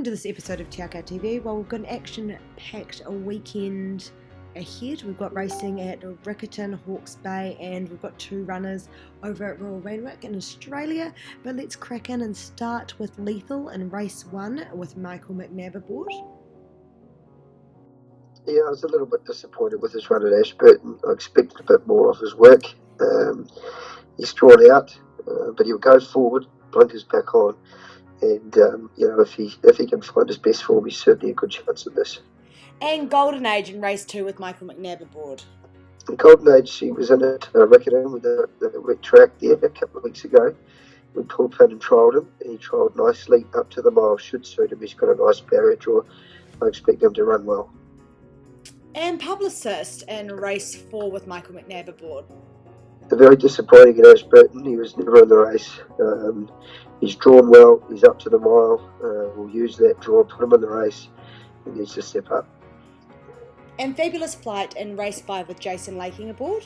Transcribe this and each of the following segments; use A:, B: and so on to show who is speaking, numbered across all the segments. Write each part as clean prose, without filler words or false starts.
A: to this episode of Te Akau TV. Well, we've got an action-packed weekend ahead. We've got racing at Riccarton, Hawke's Bay, and we've got two runners over at Royal Randwick in Australia. But let's crack in and start with Lethal in race 1 with Michael McNabb aboard.
B: Yeah, I was a little bit disappointed with his run at Ashburton. I expected a bit more of his work. He's drawn out, but he'll go forward, blinkers back on, and if he can find his best form, he's certainly a good chance of this.
A: And Golden Age in race 2 with Michael McNabb aboard.
B: In Golden Age, he was in it, Riccarton, with the wet track there a couple of weeks ago. We pulled pin and trialled him, and he trialled nicely up to the mile. Should suit him. He's got a nice barrier draw. I expect him to run well.
A: And Publicist in race 4 with Michael McNabb aboard.
B: Very disappointing at Ashburton. He was never in the race. He's drawn well. He's up to the mile. We'll use that draw, put him in the race. He needs to step up.
A: And Fabulous Flight in race 5 with Jason Laking aboard.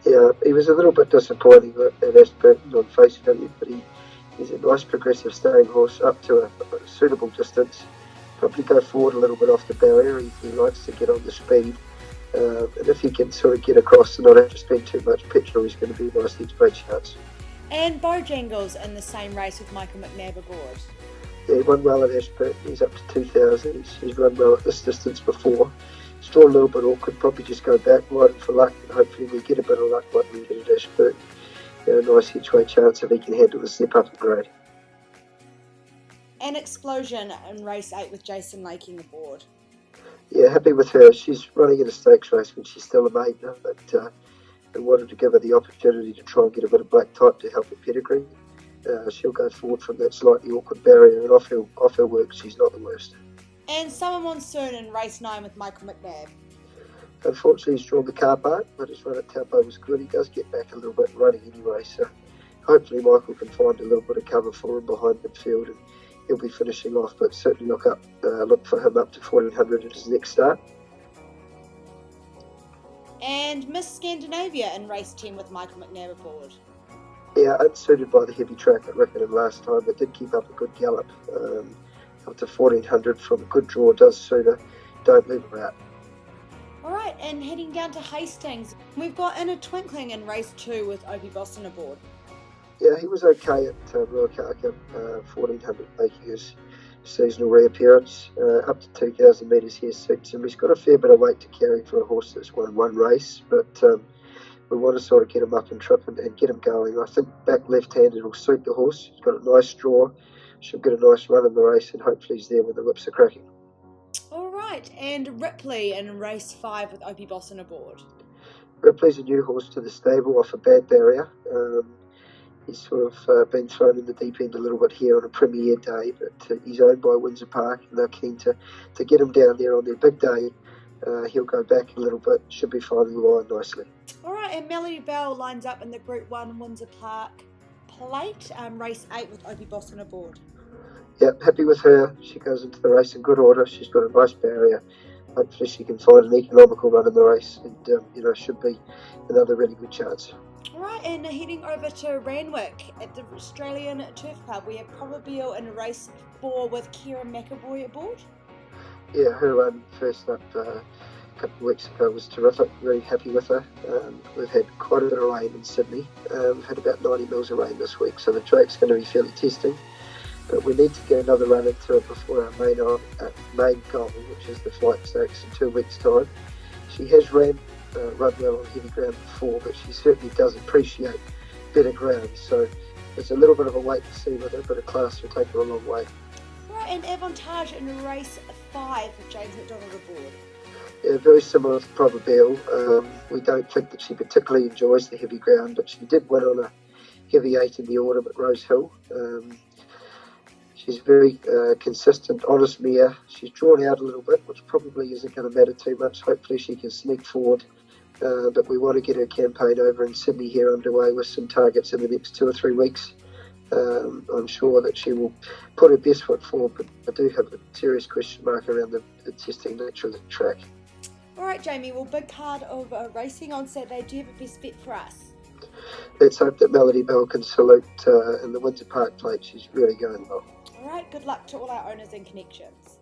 B: Yeah, he was a little bit disappointing at Ashburton on face value, but he's a nice progressive staying horse up to a suitable distance. Probably go forward a little bit off the barrier. He likes to get on the speed. And if he can sort of get across and not have to spend too much petrol, he's going to be a nice great chance.
A: And Bojangles in the same race with Michael McNabb aboard.
B: Yeah, he won well at Ashburton. He's up to 2,000. He's run well at this distance before. He's drawn a little bit awkward. Probably just go back, riding for luck, and hopefully we get a bit of luck when we get at Ashburton. A nice each-way chance if he can handle the step up in grade.
A: And Explosion in race 8 with Jason Laking aboard.
B: Yeah, happy with her. She's running in a stakes race when she's still a maiden, but I wanted to give her the opportunity to try and get a bit of black type to help her pedigree. She'll go forward from that slightly awkward barrier, and off her work, she's not the worst.
A: And Summer Monsoon in race 9 with Michael McNabb.
B: Unfortunately, he's drawn the car park, but his run at Taupo was good. He does get back a little bit running anyway, so hopefully Michael can find a little bit of cover for him behind midfield, and he'll be finishing off, but certainly look for him up to 1400 at his next start.
A: And Miss Scandinavia in race 10 with Michael McNabb aboard.
B: Yeah, unsuited by the heavy track at Riccarton last time, but did keep up a good gallop. Up to 1400 from a good draw does suit her. Don't leave her out.
A: Alright, and heading down to Hastings, we've got In a Twinkling in race 2 with Opie Boston aboard.
B: Yeah, he was okay at Ruakaka, 1400, making his seasonal reappearance. Up to 2,000 metres here suits him. He's got a fair bit of weight to carry for a horse that's won one race, but we want to sort of get him up and trip and get him going. I think back left-handed will suit the horse. He's got a nice draw, should get a nice run in the race, and hopefully he's there when the whips are cracking.
A: Alright, and Ripley in race 5 with Opie Boston aboard.
B: Ripley's a new horse to the stable off a bad barrier. He's sort of been thrown in the deep end a little bit here on a premiere day, but he's owned by Windsor Park, and they're keen to get him down there on their big day. He'll go back a little bit, should be finding the line nicely.
A: Alright, and Melody Bell lines up in the Group 1 Windsor Park plate, race 8 with Opie Boston aboard.
B: Yep, happy with her. She goes into the race in good order. She's got a nice barrier. Hopefully she can find an economical run in the race, and should be another really good chance.
A: Alright, and heading over to Randwick at the Australian Turf Club, we have Probabile in race 4 with Kira McAvoy aboard.
B: Yeah, her run first up a couple of weeks ago was terrific. Very happy with her. We've had quite a bit of rain in Sydney. We've had about 90 mils of rain this week, so the track's going to be fairly testing. But we need to get another run into it before our main goal, which is the Flight Stakes in 2 weeks' time. She has run well on heavy ground before, but she certainly does appreciate better ground. So it's a little bit of a wait to see with her, but a class will take her a long way.
A: Right, and Avantage in race 5 with James McDonald aboard.
B: Yeah, very similar to Probabile. We don't think that she particularly enjoys the heavy ground, but she did win on a heavy 8 in the autumn at Rose Hill. She's very consistent, honest mare. She's drawn out a little bit, which probably isn't going to matter too much. Hopefully she can sneak forward. But we want to get her campaign over in Sydney here underway with some targets in the next 2 or 3 weeks. I'm sure that she will put her best foot forward, but I do have a serious question mark around the testing nature of the track.
A: Alright Jamie, well, big card of racing on Saturday. Do you have a best bet for us?
B: Let's hope that Melody Bell can salute in the Windsor Park plate. She's really going well.
A: Alright. right, good luck to all our owners and connections.